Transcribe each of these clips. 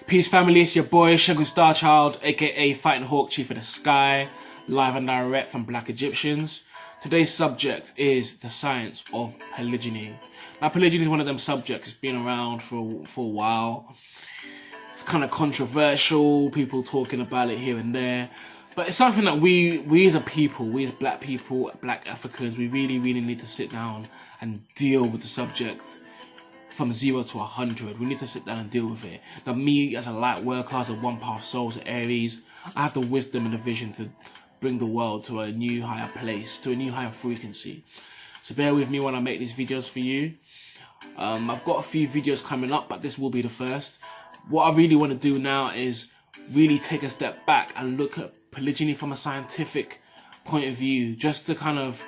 Peace family, it's your boy Segun Starchild, aka Fighting Hawk, Chief of the Sky, live and direct from Black Egyptians. Today's subject is the science of polygyny. Now, polygyny is one of them subjects that's been around for a while. It's kind of controversial, people talking about it here and there. But it's something that we as a people, we as black people, black Africans, we really need to sit down and deal with the subject from 0 to 100. We need to sit down and deal with it. Now, me as a light worker, as a one path soul, as an Aries, I have the wisdom and the vision to bring the world to a new higher place, to a new higher frequency. So bear with me when I make these videos for you. I've got a few videos coming up, but this will be the first. What I really want to do now is really take a step back and look at polygyny from a scientific point of view, just to kind of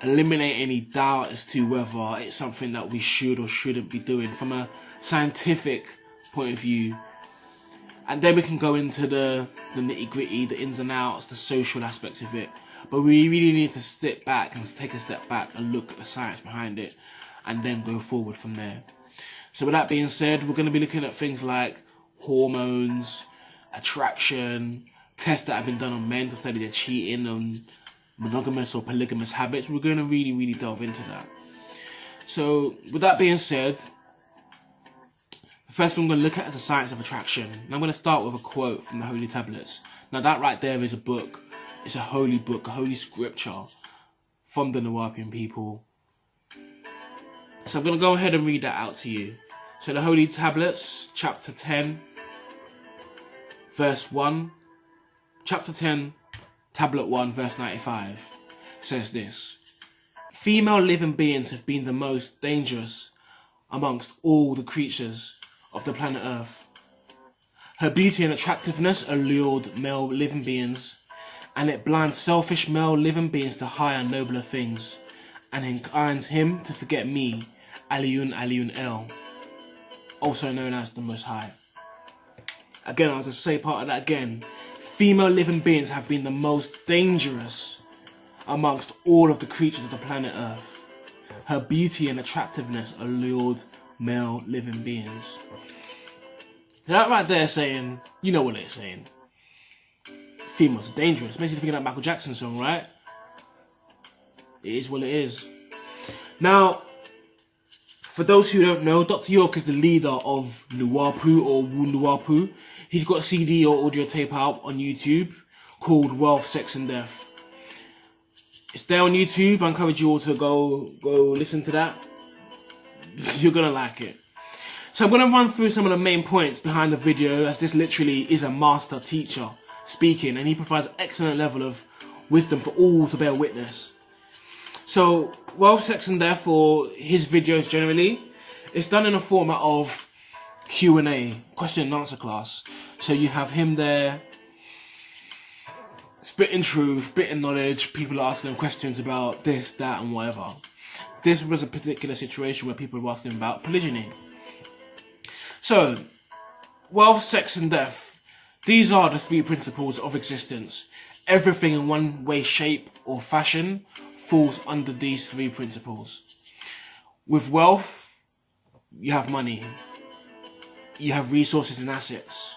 eliminate any doubt as to whether it's something that we should or shouldn't be doing from a scientific point of view. And then we can go into the nitty-gritty, the ins and outs, the social aspects of it. But we really need to sit back and take a step back and look at the science behind it and then go forward from there. So with that being said, we're going to be looking at things like hormones, attraction, tests that have been done on men to study their cheating and monogamous or polygamous habits. We're going to really delve into that. So with that being said, the first thing I'm going to look at is the science of attraction. And I'm going to start with a quote from the Holy Tablets. Now that right there is a book. It's a holy book, a holy scripture from the Nuwapian people. So I'm going to go ahead and read that out to you. So the Holy Tablets, chapter 10, verse 1. Chapter 10, tablet 1, verse 95, says this: female living beings have been the most dangerous amongst all the creatures of the planet Earth. Her beauty and attractiveness allured male living beings, and it blinds selfish male living beings to higher, nobler things, and inclines him to forget me, Aliyun El, also known as the Most High. Again, I'll just say part of that again. Female living beings have been the most dangerous amongst all of the creatures of the planet Earth. Her beauty and attractiveness allured male living beings. That right there saying, you know what it's saying. Females are dangerous. Makes you think of that Michael Jackson song, right? It is what it is. Now, for those who don't know, Dr. York is the leader of Nuwapu or Wu Nuwapu. He's got a CD or audio tape out on YouTube called Wealth, Sex and Death. It's there on YouTube. I encourage you all to go listen to that. You're going to like it. So I'm going to run through some of the main points behind the video, as this literally is a master teacher speaking, and he provides an excellent level of wisdom for all to bear witness. So Wealth, Sex and Death, or his videos generally, it's done in a format of Q&A, question and answer class. So you have him there, spitting truth, spitting knowledge, people are asking him questions about this, that and whatever. This was a particular situation where people were asking about polygyny. So, wealth, sex and death. These are the three principles of existence. Everything in one way, shape or fashion falls under these three principles. With wealth, you have money. You have resources and assets.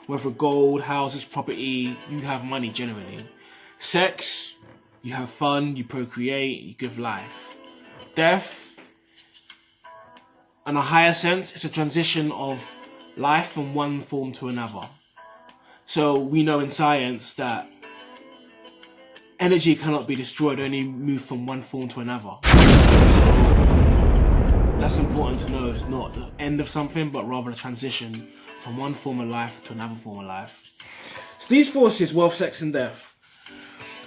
Whether gold, houses, property, you have money generally. Sex, you have fun, you procreate, you give life. Death, in a higher sense, it's a transition of life from one form to another. So we know in science that energy cannot be destroyed, only move from one form to another. So that's important to know. It's not the end of something, but rather a transition from one form of life to another form of life. So these forces, wealth, sex and death,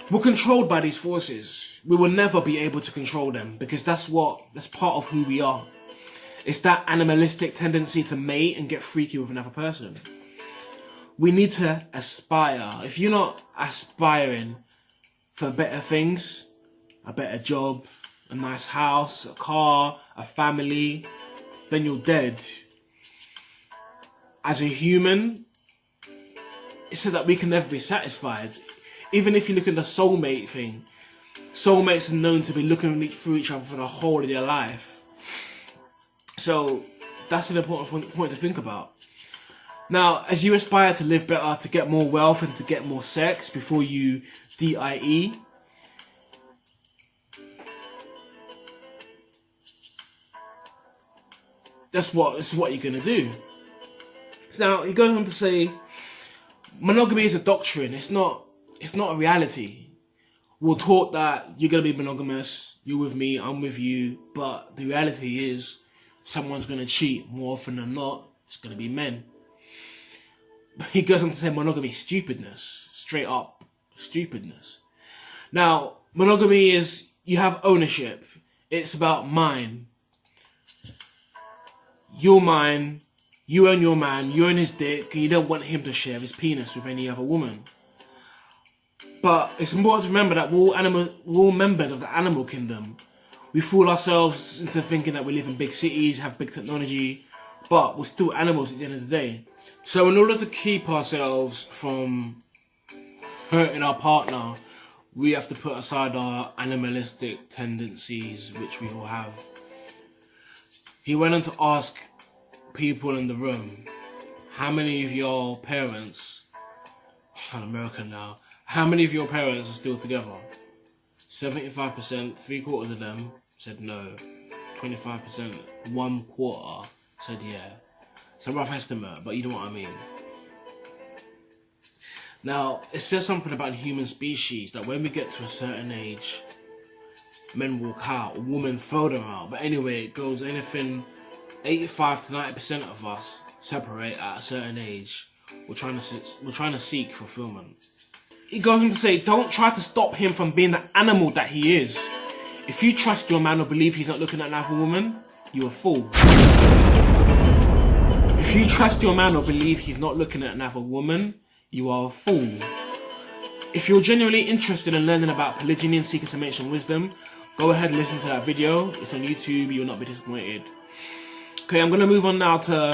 we're controlled by these forces. We will never be able to control them, because that's part of who we are. It's that animalistic tendency to mate and get freaky with another person. We need to aspire. If you're not aspiring for better things, a better job, a nice house, a car, a family, then you're dead. As a human, it's so that we can never be satisfied. Even if you look at the soulmate thing, soulmates are known to be looking through each other for the whole of their life. So that's an important point to think about. Now, as you aspire to live better, to get more wealth and to get more sex before you DIE, this is what you're gonna do. Now he goes on to say, monogamy is a doctrine. It's not a reality. We're taught that you're gonna be monogamous. You're with me, I'm with you. But the reality is, someone's gonna cheat more often than not. It's gonna be men. But he goes on to say monogamy is stupidness, straight up stupidness. Now, monogamy is you have ownership. It's about mine. You're mine, you own your man, you own his dick, and you don't want him to share his penis with any other woman. But it's important to remember that we're all members of the animal kingdom. We fool ourselves into thinking that we live in big cities, have big technology, but we're still animals at the end of the day. So in order to keep ourselves from hurting our partner, we have to put aside our animalistic tendencies, which we all have. He went on to ask people in the room, how many of your parents, I'm American now, how many of your parents are still together? 75%, 3/4 of them said no. 25%, 1/4 said yeah. It's a rough estimate, but you know what I mean. Now, it says something about the human species, that when we get to a certain age, men walk out, women throw them out. But anyway, it goes anything 85 to 90% of us separate at a certain age. We're trying to seek fulfillment. He goes on to say, don't try to stop him from being the animal that he is. If you trust your man or believe he's not looking at another woman, you're a fool. If you trust your man or believe he's not looking at another woman, you are a fool. If you're genuinely interested in learning about polygyny and seeking some ancient wisdom, go ahead and listen to that video. It's on YouTube, you will not be disappointed. Okay, I'm gonna move on now to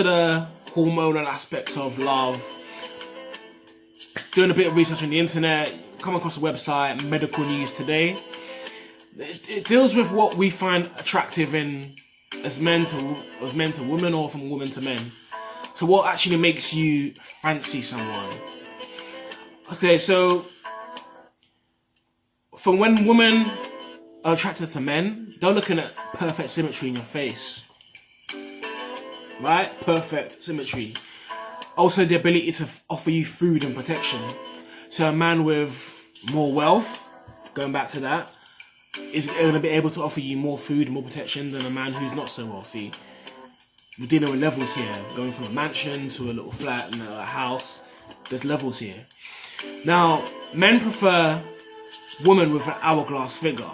the hormonal aspects of love. Doing a bit of research on the internet, come across a website, Medical News Today. It deals with what we find attractive in as men to women, or from women to men. So what actually makes you fancy someone? Okay, so for when women are attracted to men, they're looking at perfect symmetry in your face. Right? Perfect symmetry. Also the ability to offer you food and protection. So a man with more wealth, going back to that, is going to be able to offer you more food and more protection than a man who's not so wealthy. We're dealing with levels here, going from a mansion to a little flat and a house. There's levels here. Now, men prefer women with an hourglass figure.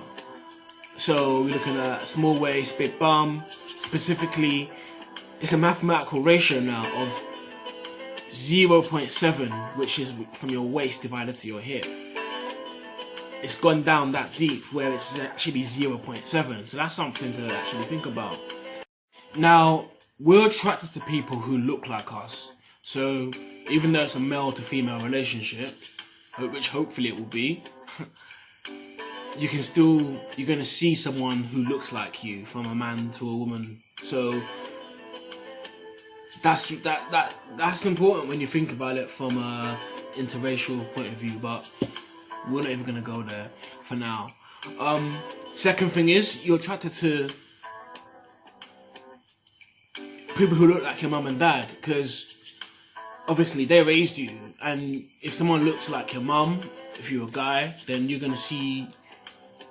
So we're looking at small waist, big bum. Specifically, it's a mathematical ratio now of 0.7, which is from your waist divided to your hip. It's gone down that deep where it's actually 0.7. So that's something to actually think about. Now, we're attracted to people who look like us. So even though it's a male to female relationship, which hopefully it will be, you're going to see someone who looks like you, from a man to a woman. So that's important when you think about it from a interracial point of view, but we're not even going to go there for now. Second thing is, you're attracted to people who look like your mum and dad, because obviously they raised you, and if someone looks like your mum, if you're a guy, then you're going to see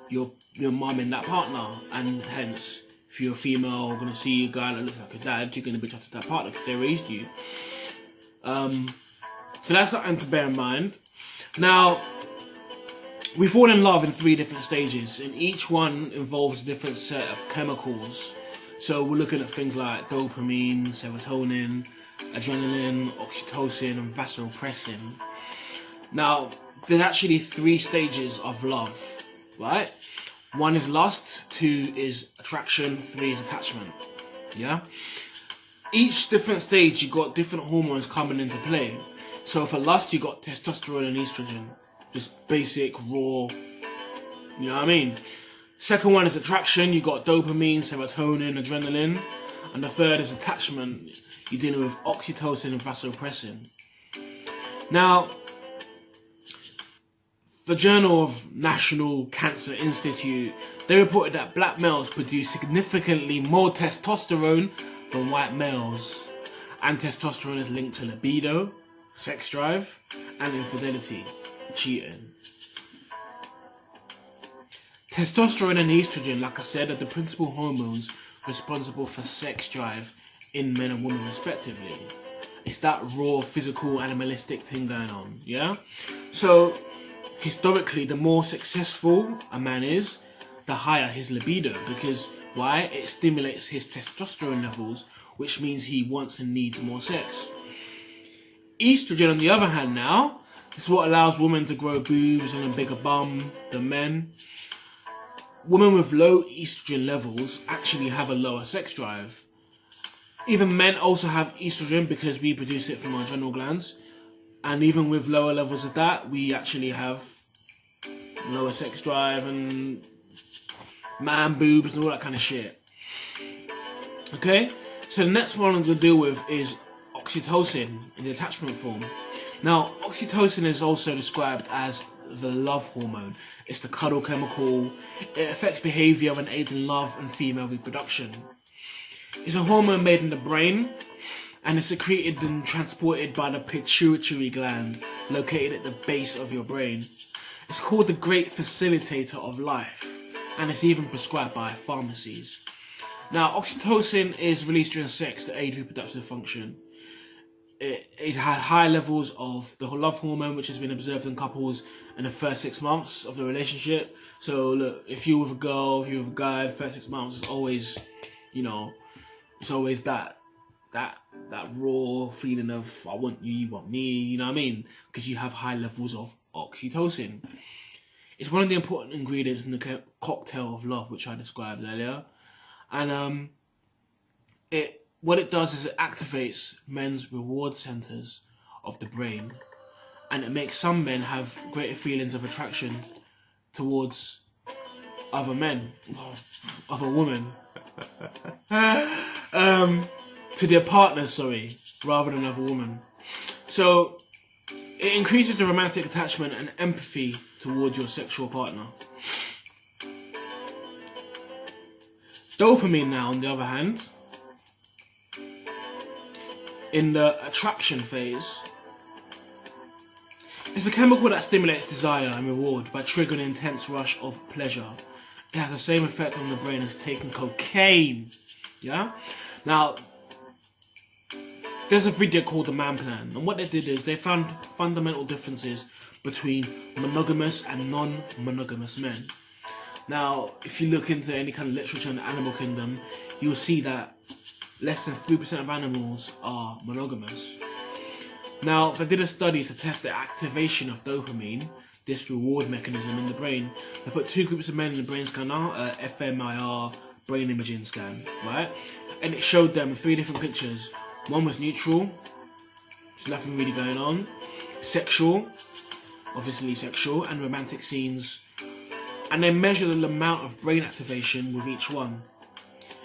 your mum in that partner, and hence if you're a female, you're going to see a guy that looks like a dad, you're going to be attracted to that partner because they raised you. So that's something to bear in mind. Now, we fall in love in 3 different stages, and each one involves a different set of chemicals. So we're looking at things like dopamine, serotonin, adrenaline, oxytocin, and vasopressin. Now, there's actually 3 stages of love, right? 1 is lust, 2 is attraction, 3 is attachment. Yeah? Each different stage, you got different hormones coming into play. So for lust, you got testosterone and estrogen. Just basic, raw, you know what I mean? Second one is attraction, you got dopamine, serotonin, adrenaline. And the third is attachment. You're dealing with oxytocin and vasopressin. Now, the Journal of National Cancer Institute, they reported that black males produce significantly more testosterone than white males. And testosterone is linked to libido, sex drive, and infidelity, cheating. Testosterone and estrogen, like I said, are the principal hormones responsible for sex drive in men and women respectively. It's that raw, physical, animalistic thing going on, yeah? So, historically, the more successful a man is, the higher his libido. Because, why? It stimulates his testosterone levels, which means he wants and needs more sex. Estrogen, on the other hand now, is what allows women to grow boobs and a bigger bum than men. Women with low estrogen levels actually have a lower sex drive. Even men also have estrogen because we produce it from our adrenal glands. And even with lower levels of that, we actually have lower sex drive and man boobs and all that kind of shit. Okay? So the next one I'm going to deal with is oxytocin in the attachment form. Now, oxytocin is also described as the love hormone. It's the cuddle chemical. It affects behaviour and aids in love and female reproduction. It's a hormone made in the brain, and it's secreted and transported by the pituitary gland located at the base of your brain. It's called the great facilitator of life, and it's even prescribed by pharmacies. Now, oxytocin is released during sex to aid reproductive function. It has high levels of the love hormone, which has been observed in couples in the first 6 months of the relationship. So look, if you're with a girl, if you're with a guy, the first 6 months, it's always, it's always that raw feeling of, I want you, you want me, you know what I mean? Because you have high levels of oxytocin. It's one of the important ingredients in the cocktail of love, which I described earlier. And what it does is it activates men's reward centers of the brain, and it makes some men have greater feelings of attraction towards other men, other women, to their partner, rather than other women. So it increases the romantic attachment and empathy towards your sexual partner. Dopamine now, on the other hand, in the attraction phase, it's a chemical that stimulates desire and reward by triggering an intense rush of pleasure. It has the same effect on the brain as taking cocaine. Yeah? Now, there's a video called The Man Plan, and what they did is they found fundamental differences between monogamous and non-monogamous men. Now, if you look into any kind of literature in the animal kingdom, you'll see that less than 3% of animals are monogamous. Now, they did a study to test the activation of dopamine, this reward mechanism in the brain. They put 2 groups of men in the brain scanner, fMRI brain imaging scan, right? And it showed them 3 different pictures. One was neutral, there's nothing really going on. Sexual, obviously sexual, and romantic scenes. And they measured the amount of brain activation with each one,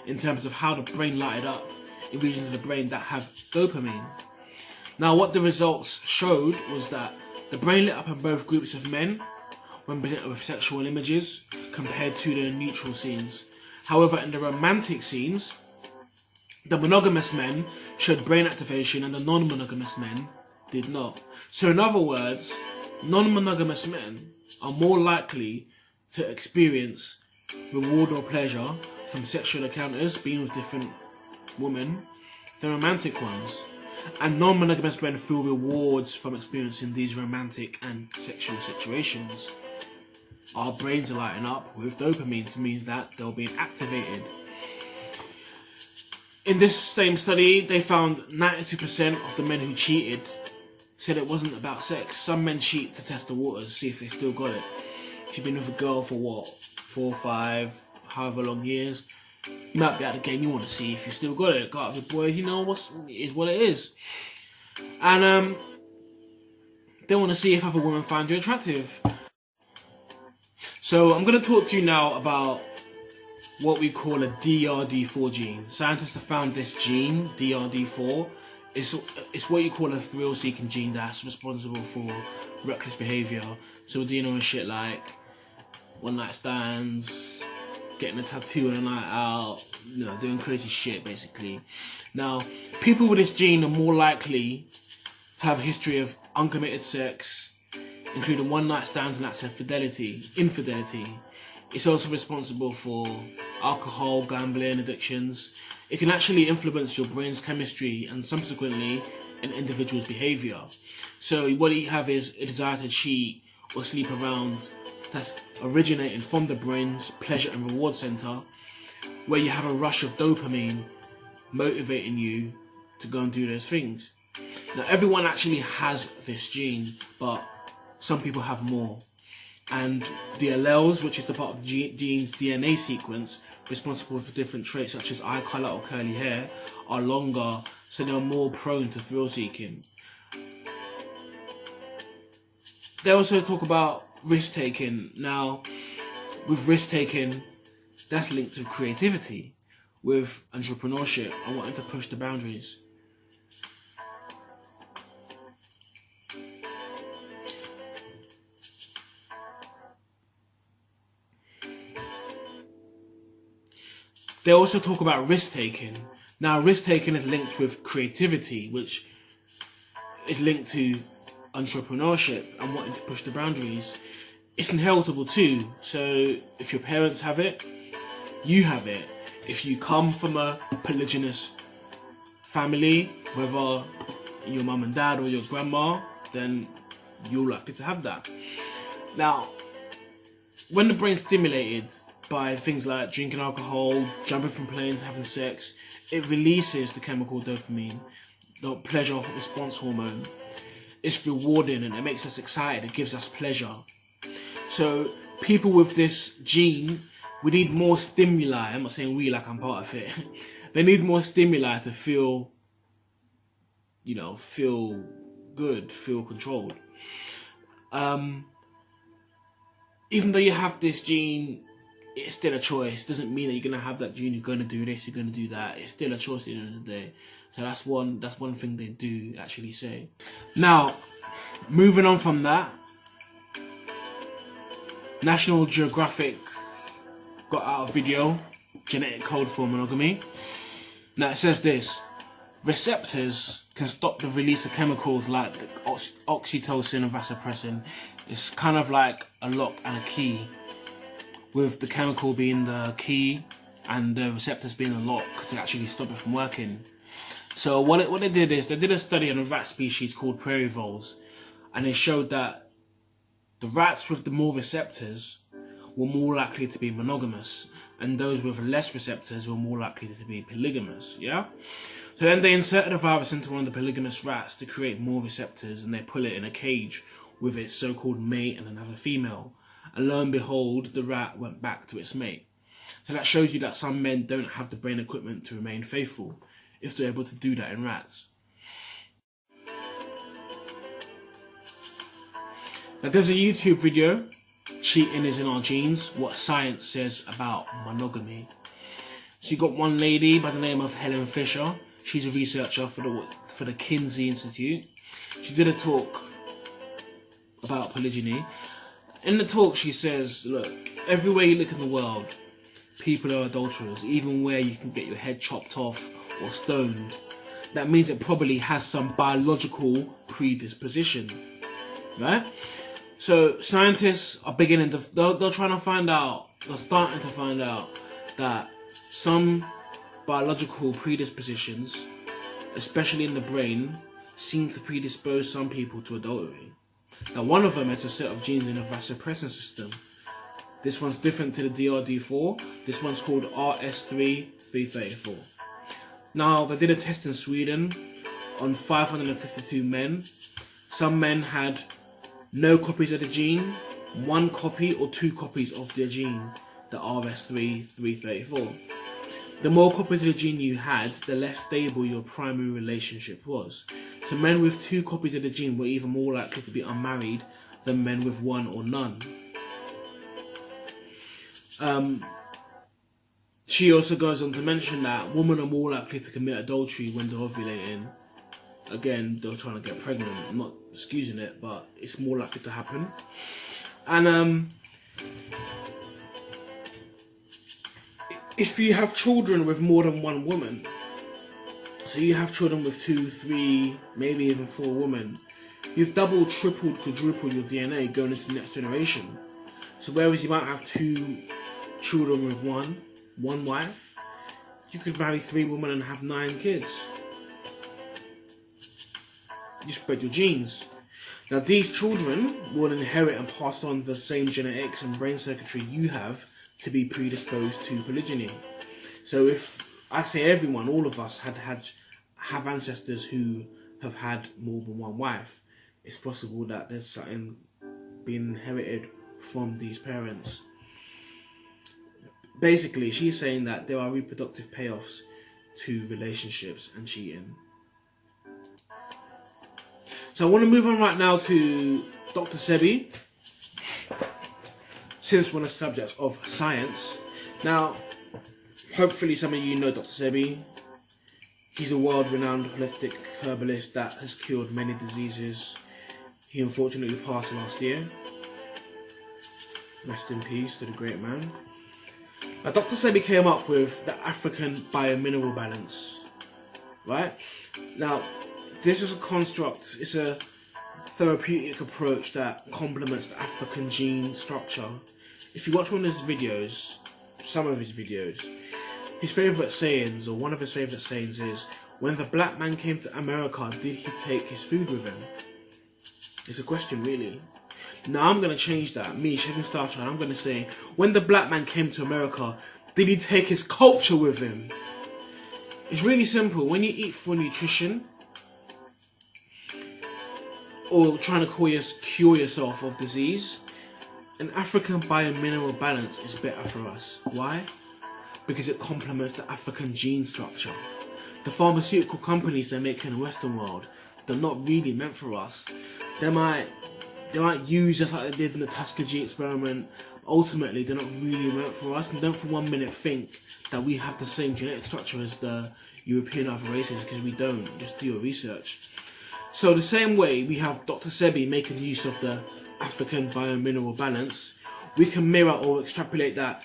in terms of how the brain lighted up in regions of the brain that have dopamine. Now, what the results showed was that the brain lit up in both groups of men when presented with sexual images compared to the neutral scenes. However, in the romantic scenes, the monogamous men showed brain activation and the non-monogamous men did not. So in other words, non-monogamous men are more likely to experience reward or pleasure from sexual encounters, being with different women, than romantic ones. And non-monogamous men feel rewards from experiencing these romantic and sexual situations. Our brains are lighting up with dopamine to mean that they're being activated. In this same study, they found 92% of the men who cheated said it wasn't about sex. Some men cheat to test the waters, see if they still got it. If you've been with a girl for 4, 5, however long years, you might be at the game, you want to see if you still got it. Go out with boys, what it is. And they want to see if other women find you attractive. So I'm going to talk to you now about what we call a DRD4 gene. Scientists have found this gene, DRD4. It's what you call a thrill-seeking gene that's responsible for reckless behaviour. So we're dealing with shit like one-night stands, getting a tattoo on a night out, doing crazy shit basically. Now, people with this gene are more likely to have a history of uncommitted sex, including one-night stands and acts of infidelity. It's also responsible for alcohol, gambling, addictions. It can actually influence your brain's chemistry and subsequently an individual's behaviour. So what you have is a desire to cheat or sleep around that's originating from the brain's pleasure and reward centre, where you have a rush of dopamine motivating you to go and do those things. Now, everyone actually has this gene, but some people have more. And the alleles, which is the part of the gene's DNA sequence responsible for different traits such as eye colour or curly hair, are longer, so they're more prone to thrill seeking. They also talk about risk taking. Now, with risk taking, that's linked to creativity, with entrepreneurship and wanting to push the boundaries. They also talk about risk-taking. Now, risk-taking is linked with creativity, which is linked to entrepreneurship and wanting to push the boundaries. It's inheritable too. So if your parents have it, you have it. If you come from a polygynous family, whether your mum and dad or your grandma, then you're likely to have that. Now, when the brain's stimulated by things like drinking alcohol, jumping from planes, having sex, it releases the chemical dopamine, the pleasure response hormone. It's rewarding and it makes us excited, it gives us pleasure. So people with this gene, we need more stimuli. I'm not saying we like I'm part of it. They need more stimuli to feel good, feel controlled. Even though you have this gene, it's still a choice. It doesn't mean that you're gonna have that gene, you're gonna do this, you're gonna do that. It's still a choice at the end of the day. So that's one thing they do actually say. Now, moving on from that, National Geographic got out a video, genetic code for monogamy. Now it says this: receptors can stop the release of chemicals like oxytocin and vasopressin. It's kind of like a lock and a key, with the chemical being the key and the receptors being the lock to actually stop it from working. So what they did is they did a study on a rat species called prairie voles, and they showed that the rats with the more receptors were more likely to be monogamous, and those with less receptors were more likely to be polygamous. Yeah. So then they inserted a virus into one of the polygamous rats to create more receptors, and they put it in a cage with its so-called mate and another female. And lo and behold, the rat went back to its mate. So that shows you that some men don't have the brain equipment to remain faithful, if they're able to do that in rats. Now there's a YouTube video, Cheating is in Our Genes, What Science Says About Monogamy. So you got one lady by the name of Helen Fisher. She's a researcher for the Kinsey Institute. She did a talk about polygyny. In the talk she says, look, everywhere you look in the world, people are adulterers, even where you can get your head chopped off or stoned. That means it probably has some biological predisposition, right? So scientists are beginning to, they're starting to find out that some biological predispositions, especially in the brain, seem to predispose some people to adultery. Now one of them is a set of genes in the vasopressin system. This one's different to the DRD4. This one's called RS3-334. Now they did a test in Sweden on 552 men. Some men had no copies of the gene, 1 copy or 2 copies of the gene, the RS3-334. The more copies of the gene you had, the less stable your primary relationship was. So men with 2 copies of the gene were even more likely to be unmarried than men with 1 or none. She also goes on to mention that women are more likely to commit adultery when they're ovulating. Again, they're trying to get pregnant. I'm not excusing it, but it's more likely to happen. And if you have children with more than one woman, so you have children with 2, 3, maybe even 4 women, you've doubled, tripled, quadrupled your DNA going into the next generation. So whereas you might have 2 children with one wife, you could marry 3 women and have 9 kids. You spread your genes. Now these children will inherit and pass on the same genetics and brain circuitry you have to be predisposed to polygyny. So if I say everyone, all of us have ancestors who have had more than one wife, it's possible that there's something being inherited from these parents. Basically, she's saying that there are reproductive payoffs to relationships and cheating. So I want to move on right now to Dr. Sebi, since we're on the subject of science. Now, hopefully some of you know Dr. Sebi. He's a world-renowned holistic herbalist that has cured many diseases. He unfortunately passed last year. Rest in peace to the great man. Now, Dr. Sebi came up with the African biomineral balance, right? Now, this is a construct, it's a therapeutic approach that complements the African gene structure. If you watch one of his videos, some of his videos, his favourite sayings, or one of his favourite sayings is, when the black man came to America, did he take his food with him? It's a question, really. Now I'm going to change that. Me, Segun Starchild, I'm going to say, when the black man came to America, did he take his culture with him? It's really simple. When you eat for nutrition, or trying to cure yourself of disease, an African biomineral balance is better for us. Why? Because it complements the African gene structure. The pharmaceutical companies they make in the Western world, they're not really meant for us. They might use it like they did in the Tuskegee experiment. Ultimately, they're not really meant for us, and don't for 1 minute think that we have the same genetic structure as the European other races, because we don't. Just do your research. So the same way we have Dr. Sebi making use of the African biomineral balance, we can mirror or extrapolate that,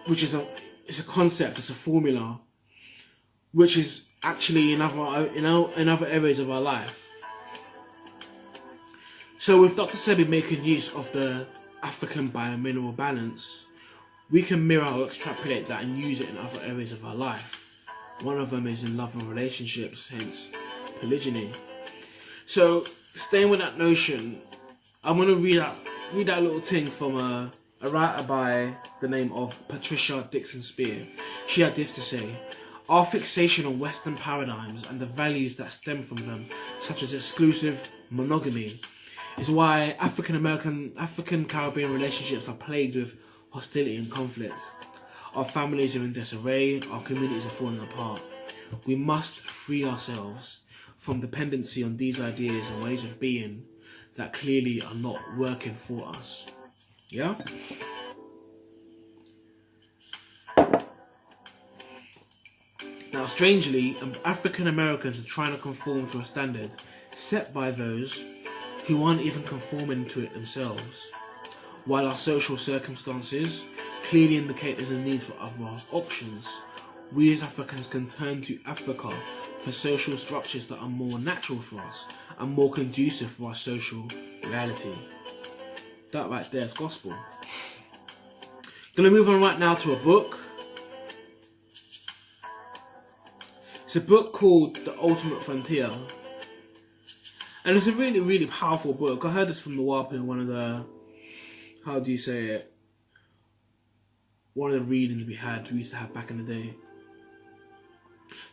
which is it's a concept, it's a formula, which is actually in other areas of our life. So with Dr. Sebi making use of the African biomineral balance, we can mirror or extrapolate that and use it in other areas of our life. One of them is in love and relationships, hence polygyny. So staying with that notion, I'm going to read that little thing from a writer by the name of Patricia Dixon Spear. She had this to say: our fixation on Western paradigms and the values that stem from them, such as exclusive monogamy, is why African Caribbean relationships are plagued with hostility and conflict. Our families are in disarray, our communities are falling apart. We must free ourselves from dependency on these ideas and ways of being that clearly are not working for us. Yeah? Now, strangely, African Americans are trying to conform to a standard set by those who aren't even conforming to it themselves. While our social circumstances clearly indicate there's a need for other options, we as Africans can turn to Africa for social structures that are more natural for us and more conducive for our social reality. That right there is gospel. Gonna move on right now to a book. It's a book called The Ultimate Frontier. And it's a really, really powerful book. I heard this from the WAP in one of the, how do you say it? One of the readings we used to have back in the day.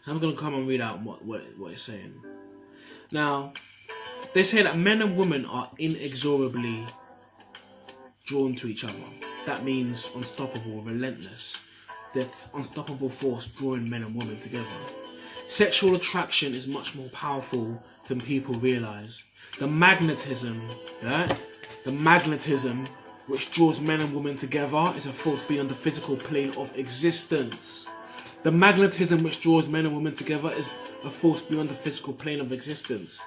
So I'm going to come and read out what it's saying. Now, they say that men and women are inexorably drawn to each other. That means unstoppable, relentless. There's unstoppable force drawing men and women together. Sexual attraction is much more powerful than people realise. The magnetism, right? The magnetism which draws men and women together is a force beyond the physical plane of existence. The magnetism which draws men and women together is a force beyond the physical plane of existence.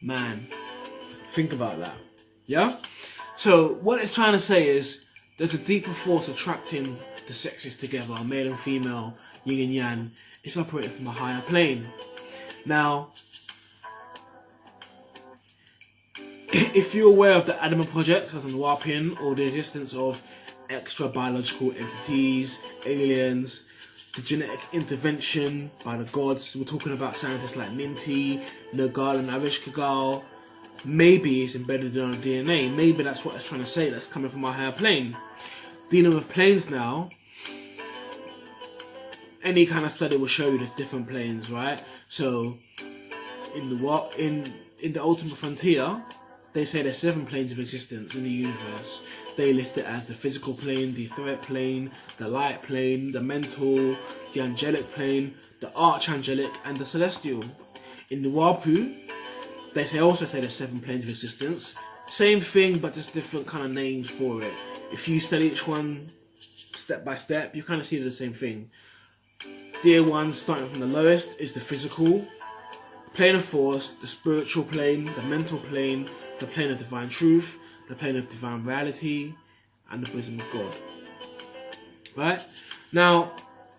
Man, think about that. Yeah? So what it's trying to say is there's a deeper force attracting the sexes together, male and female, yin and yang. It's operating from a higher plane. Now, if you're aware of the Adam Project as an warping, or the existence of extra biological entities, aliens, the genetic intervention by the gods, we're talking about scientists like Ninti, Nagal and Avishkagal, maybe it's embedded in our DNA, maybe that's what it's trying to say, that's coming from our higher plane. Dealing with planes now, any kind of study will show you there's different planes, right? So, in the Ultimate Frontier, they say there's 7 planes of existence in the universe. They list it as the physical plane, the etheric plane, the light plane, the mental, the angelic plane, the archangelic, and the celestial. In the Wapu, they also say there's 7 planes of existence. Same thing, but just different kind of names for it. If you study each one step by step, you kind of see the same thing. Tier 1, starting from the lowest, is the physical plane of force, the spiritual plane, the mental plane, the plane of divine truth, the plane of divine reality, and the wisdom of God. Right? Now,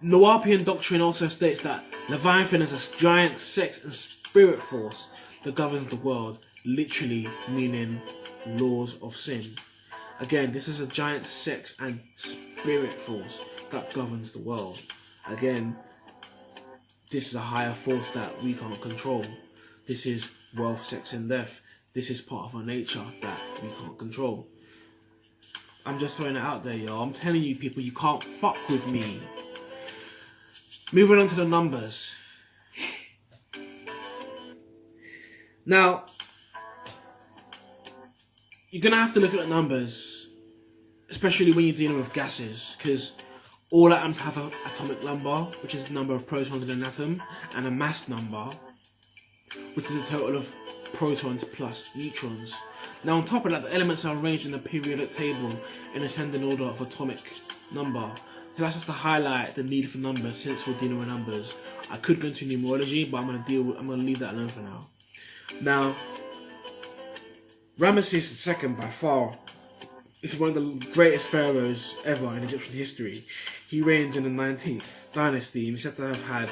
Nawapian doctrine also states that Leviathan is a giant sex and spirit force that governs the world, literally meaning laws of sin. Again, this is a giant sex and spirit force that governs the world. Again, this is a higher force that we can't control. This is wealth, sex and death. This is part of our nature that we can't control. I'm just throwing it out there, y'all. I'm telling you people, you can't fuck with me. Moving on to the numbers. Now, you're going to have to look at the numbers, especially when you're dealing with gases, because all atoms have an atomic number, which is the number of protons in an atom, and a mass number, which is a total of protons plus neutrons. Now on top of that, the elements are arranged in a periodic table in ascending order of atomic number. So that's just to highlight the need for numbers since we're dealing with numbers. I could go into numerology, but I'm gonna leave that alone for now. Now, Ramesses II by far is one of the greatest pharaohs ever in Egyptian history. He reigned in the 19th dynasty and he's said to have had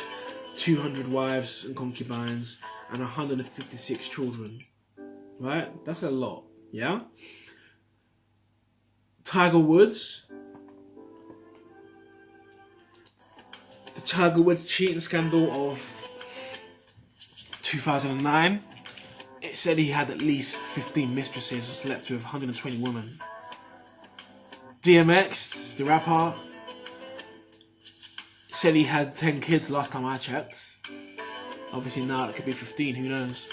200 wives and concubines and 156 children. Right? That's a lot. Yeah? Tiger Woods. The Tiger Woods cheating scandal of 2009. It said he had at least 15 mistresses and slept with 120 women. DMX, the rapper, said he had 10 kids last time I checked. Obviously now it could be 15, who knows.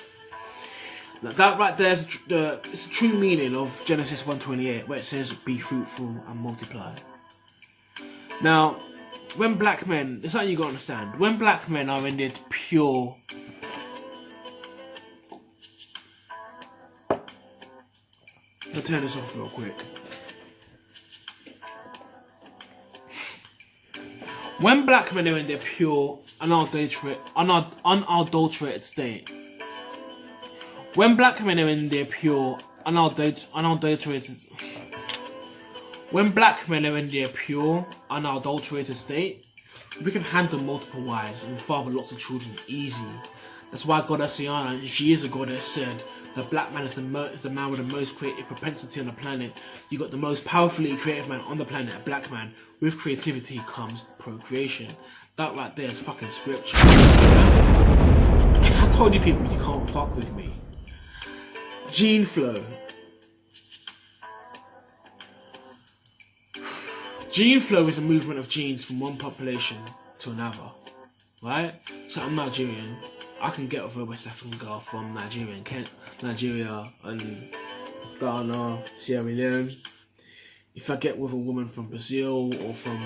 Now that right there is it's the true meaning of Genesis 1:28, where it says, be fruitful and multiply. Now, when black men, there's something you gotta understand. When black men are in their pure I'll turn this off real quick. When black men are in their pure, unadulterated state. When black men are in their pure, unadulterated state, we can handle multiple wives and father lots of children easy. That's why Goddess Iana, she is a goddess, said the black man is the man with the most creative propensity on the planet. You got the most powerfully creative man on the planet, a black man. With creativity comes procreation. That right there is fucking scripture. I told you people, you can't fuck with me. Gene flow. Gene flow is a movement of genes from one population to another. Right? So I'm Nigerian. I can get with a West African girl from Nigeria and Ghana, Sierra Leone. If I get with a woman from Brazil or from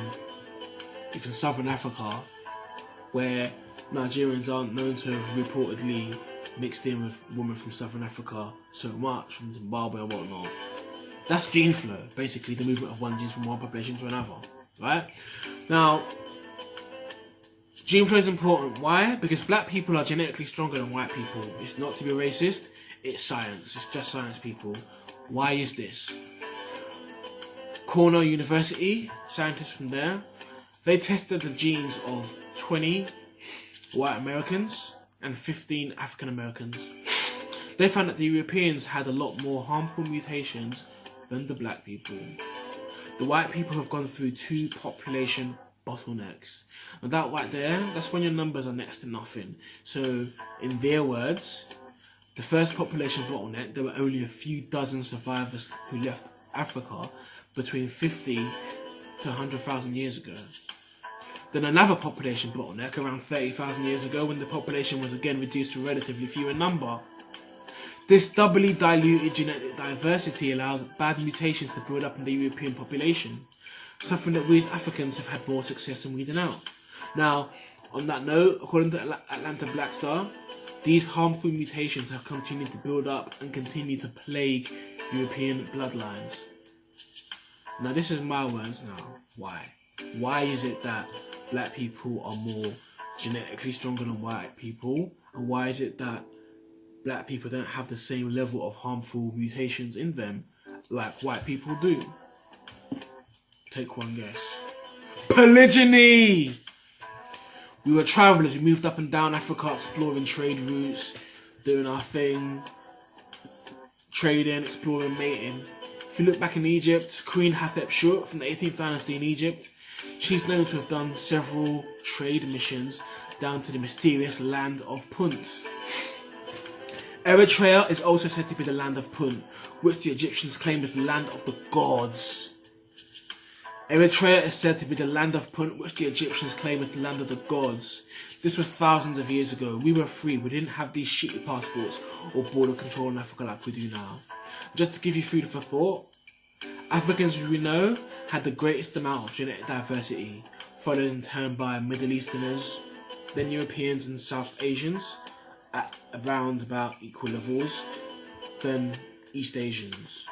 even Southern Africa, where Nigerians aren't known to have reportedly mixed in with women from Southern Africa so much, from Zimbabwe and whatnot, That's gene flow, basically the movement of one gene from one population to another, right? Now, gene flow is important. Why? Because black people are genetically stronger than white people. It's not to be racist, it's science. It's just science, people. Why is this? Cornell University, scientists from there, they tested the genes of 20 white Americans and 15 African Americans. They found that the Europeans had a lot more harmful mutations than the black people. The white people have gone through 2 population bottlenecks. And that right there, that's when your numbers are next to nothing. So, in their words, the first population bottleneck, there were only a few dozen survivors who left Africa between 50 to 100,000 years ago. Then another population bottleneck around 30,000 years ago, when the population was again reduced to relatively few in number. This doubly diluted genetic diversity allows bad mutations to build up in the European population, something that we as Africans have had more success in weeding out. Now, on that note, according to Atlanta Black Star, these harmful mutations have continued to build up and continue to plague European bloodlines. Now, this is my words now. Why? Why is it that black people are more genetically stronger than white people? And why is it that black people don't have the same level of harmful mutations in them like white people do? Take one guess. Polygyny! We were travellers, we moved up and down Africa exploring trade routes, doing our thing, trading, exploring, mating. If you look back in Egypt, Queen Hatshepsut from the 18th dynasty in Egypt, she's known to have done several trade missions down to the mysterious land of Punt. Eritrea is also said to be the land of Punt, which the Egyptians claim is the land of the gods. Eritrea is said to be the land of Punt, which the Egyptians claim is the land of the gods. This was thousands of years ago. We were free. We didn't have these shitty passports or border control in Africa like we do now. Just to give you food for thought, Africans, as we know, had the greatest amount of genetic diversity, followed in turn by Middle Easterners, then Europeans and South Asians at around about equal levels, then East Asians.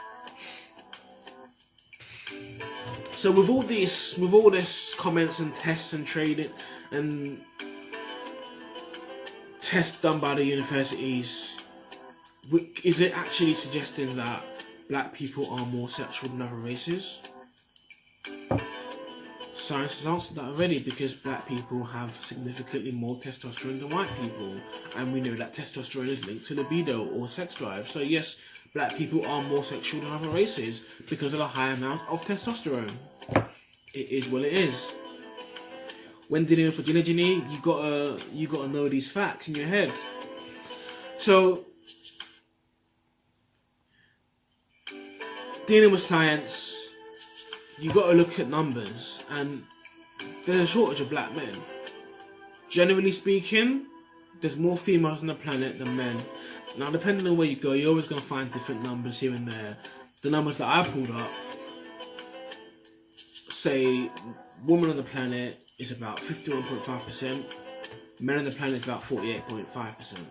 So with all this comments and tests and trading and tests done by the universities, is it actually suggesting that black people are more sexual than other races? Science has answered that already, because black people have significantly more testosterone than white people, and we know that testosterone is linked to libido or sex drive. So yes, black people are more sexual than other races because of the high amount of testosterone. It is what it is. When dealing with polygyny, you gotta know these facts in your head. So, dealing with science, you gotta look at numbers, and there's a shortage of black men. Generally speaking, there's more females on the planet than men. Now, depending on where you go, you're always gonna find different numbers here and there. The numbers that I pulled up say women on the planet is about 51.5%, men on the planet is about 48.5%.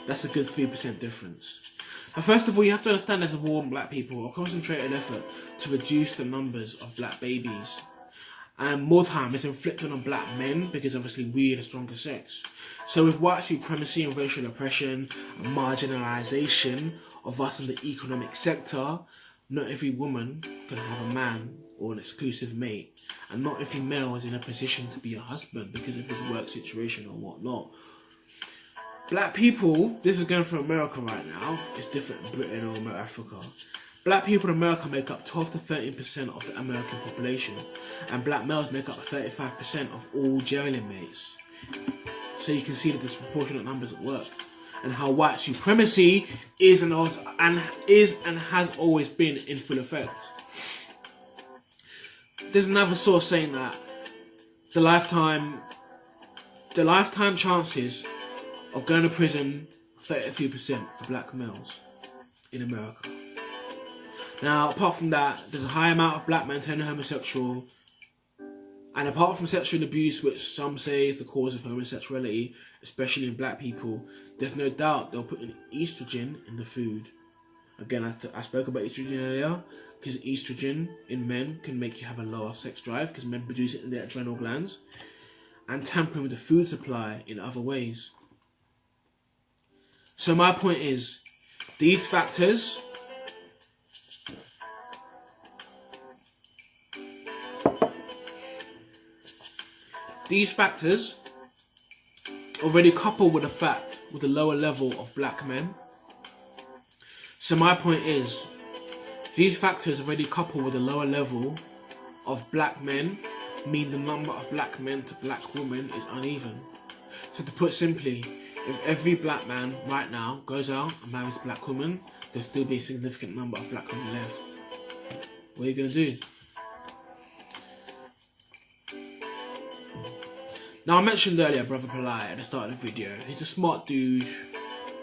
That's a good 3% difference. Now, first of all, you have to understand there's a war on black people, a concentrated effort to reduce the numbers of black babies. And more time is inflicted on black men because obviously we are the stronger sex. So with white supremacy and racial oppression and marginalisation of us in the economic sector, not every woman can have a man or an exclusive mate, and not every male is in a position to be a husband because of his work situation or whatnot. Black people, this is going for America right now, it's different in Britain or Africa. Black people in America make up 12 to 13% of the American population, and black males make up 35% of all jail inmates. So you can see the disproportionate numbers at work, and how white supremacy is and has always been in full effect. There's another source saying that the lifetime chances of going to prison, 32% for black males in America. Now, apart from that, there's a high amount of black men turning homosexual, and apart from sexual abuse, which some say is the cause of homosexuality, especially in black people, there's no doubt they'll put an estrogen in the food. Again, I spoke about estrogen earlier, because estrogen in men can make you have a lower sex drive because men produce it in their adrenal glands, and tampering with the food supply in other ways. So my point is, these factors already coupled with the lower level of black men. So my point is, these factors already coupled with the lower level of black men mean the number of black men to black women is uneven. So to put simply, if every black man right now goes out and marries a black woman, there'll still be a significant number of black women left. What are you going to do? Now, I mentioned earlier Brother Polite at the start of the video. He's a smart dude,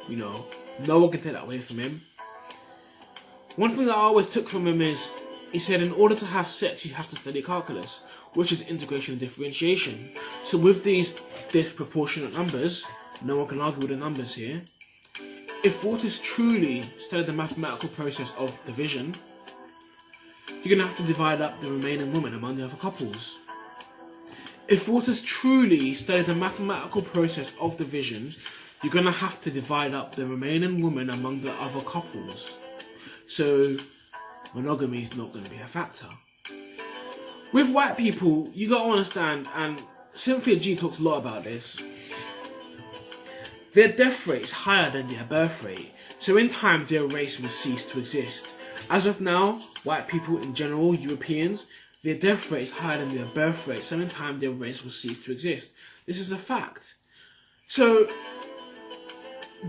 you know, no one can take that away from him. One thing that I always took from him is, he said in order to have sex you have to study calculus, which is integration and differentiation. So with these disproportionate numbers, no one can argue with the numbers here. If waters truly study the mathematical process of division, you're going to have to divide up the remaining women among the other couples. If waters truly study the mathematical process of division, you're going to have to divide up the remaining women among the other couples. So monogamy is not going to be a factor. With white people, you got to understand, and Cynthia G talks a lot about this, their death rate is higher than their birth rate. So in time, their race will cease to exist. As of now, white people in general, Europeans, their death rate is higher than their birth rate. So in time, their race will cease to exist. This is a fact. So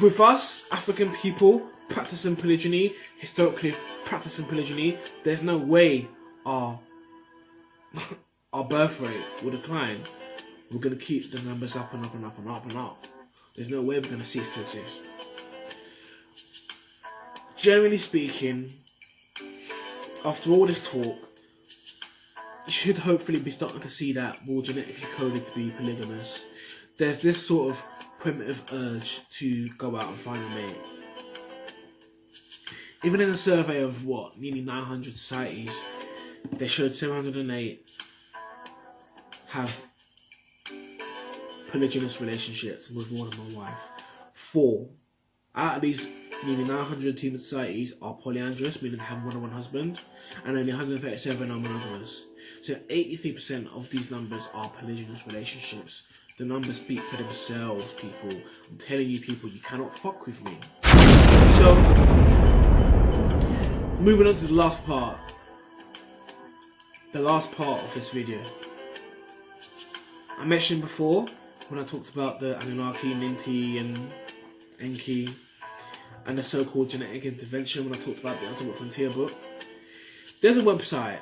with us, African people, practicing polygyny, historically practicing polygyny, there's no way our birth rate will decline. We're going to keep the numbers up and up and up and up and up. There's no way we're going to cease to exist. Generally speaking, after all this talk, you should hopefully be starting to see that we're genetically coded to be polygamous. There's this sort of primitive urge to go out and find a mate. Even in a survey of nearly 900 societies, they showed 708 have polygynous relationships with more than one wife. 4 out of these nearly 900 human societies are polyandrous, meaning they have more than one husband, and only 137 are monogamous. So 83% of these numbers are polygynous relationships. The numbers speak for themselves, people. I'm telling you, people, you cannot fuck with me. So, moving on to the last part. The last part of this video. I mentioned before, when I talked about the Anunnaki, Ninti and Enki, and the so-called genetic intervention, when I talked about the Ultimate Frontier book, there's a website,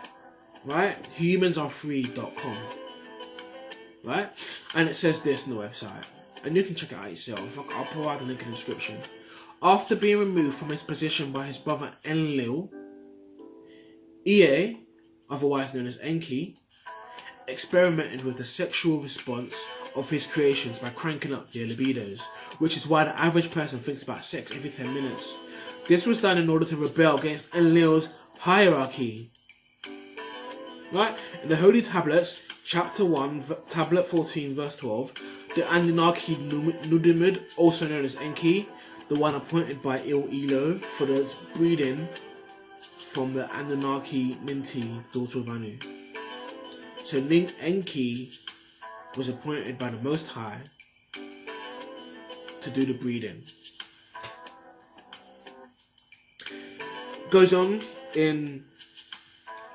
right? humansarefree.com, right? And it says this on the website, and you can check it out yourself. I'll provide a link in the description. After being removed from his position by his brother Enlil, Ea, otherwise known as Enki, experimented with the sexual response of his creations by cranking up their libidos, which is why the average person thinks about sex every 10 minutes. This was done in order to rebel against Enlil's hierarchy. Right? In the Holy Tablets, chapter 1, tablet 14, verse 12, the Anunnaki Nudimud, also known as Enki, the one appointed by Il-Elo for the breeding from the Anunnaki Ninti, daughter of Anu. So Enki was appointed by the Most High to do the breeding. Goes on in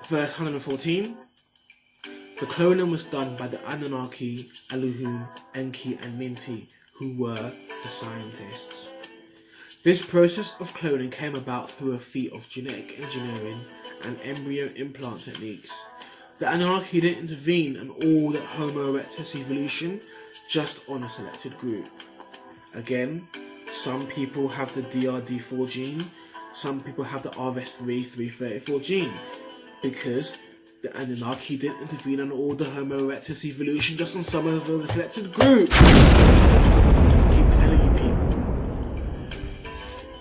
verse 114. The cloning was done by the Anunnaki, Elohim, Enki and Ninti, who were the scientists. This process of cloning came about through a feat of genetic engineering and embryo implant techniques. The Anunnaki didn't intervene in all the Homo erectus evolution, just on a selected group. Again, some people have the DRD4 gene, some people have the RS3 334 gene, because the Anunnaki didn't intervene on all the Homo erectus evolution, just on some of the selected group. I keep telling you, people.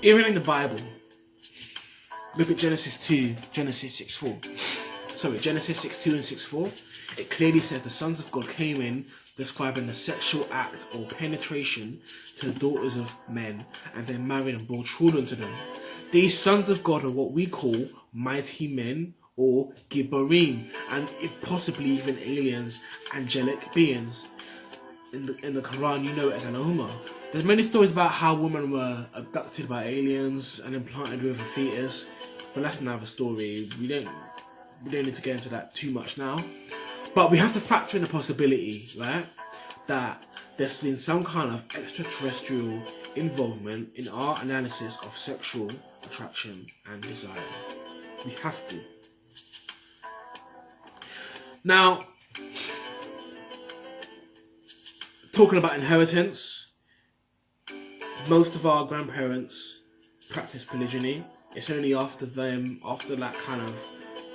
Even in the Bible, look at Genesis 2, Genesis 6:4. Sorry, Genesis 6:2 and 6:4. It clearly says the sons of God came in, describing the sexual act or penetration to the daughters of men, and then married and bore children to them. These sons of God are what we call mighty men, or Gibborim, and if possibly even aliens, angelic beings. In the Quran, you know it as an Umar. There's many stories about how women were abducted by aliens and implanted with a fetus, but that's another story. We don't need to get into that too much now. But we have to factor in the possibility, right, that there's been some kind of extraterrestrial involvement in our analysis of sexual attraction and desire. We have to. Now, talking about inheritance, most of our grandparents practice polygyny. It's only after that kind of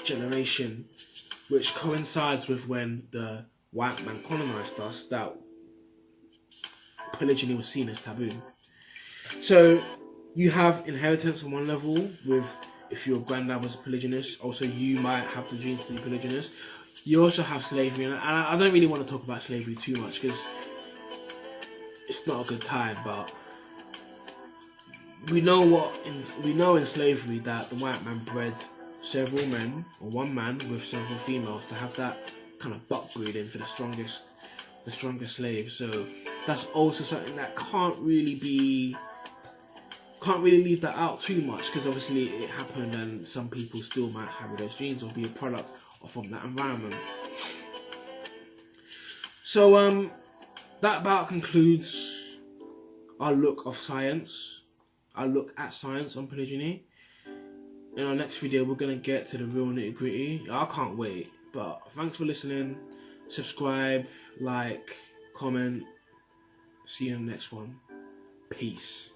generation, which coincides with when the white man colonized us, that polygyny was seen as taboo. So you have inheritance on one level, with if your granddad was a polygynist, also you might have the genes to be polygynist. You also have slavery, and I don't really want to talk about slavery too much because it's not a good time, but we know in slavery that the white man bred several men, or one man with several females, to have that kind of buck breeding for the strongest slave. So that's also something that can't really leave that out too much, because obviously it happened and some people still might have those genes or be a product from that environment. So that about concludes our look at science on polygyny. In our next video, we're going to get to the real nitty-gritty. I can't wait. But thanks for listening. Subscribe, like, comment. See you in the next one. Peace.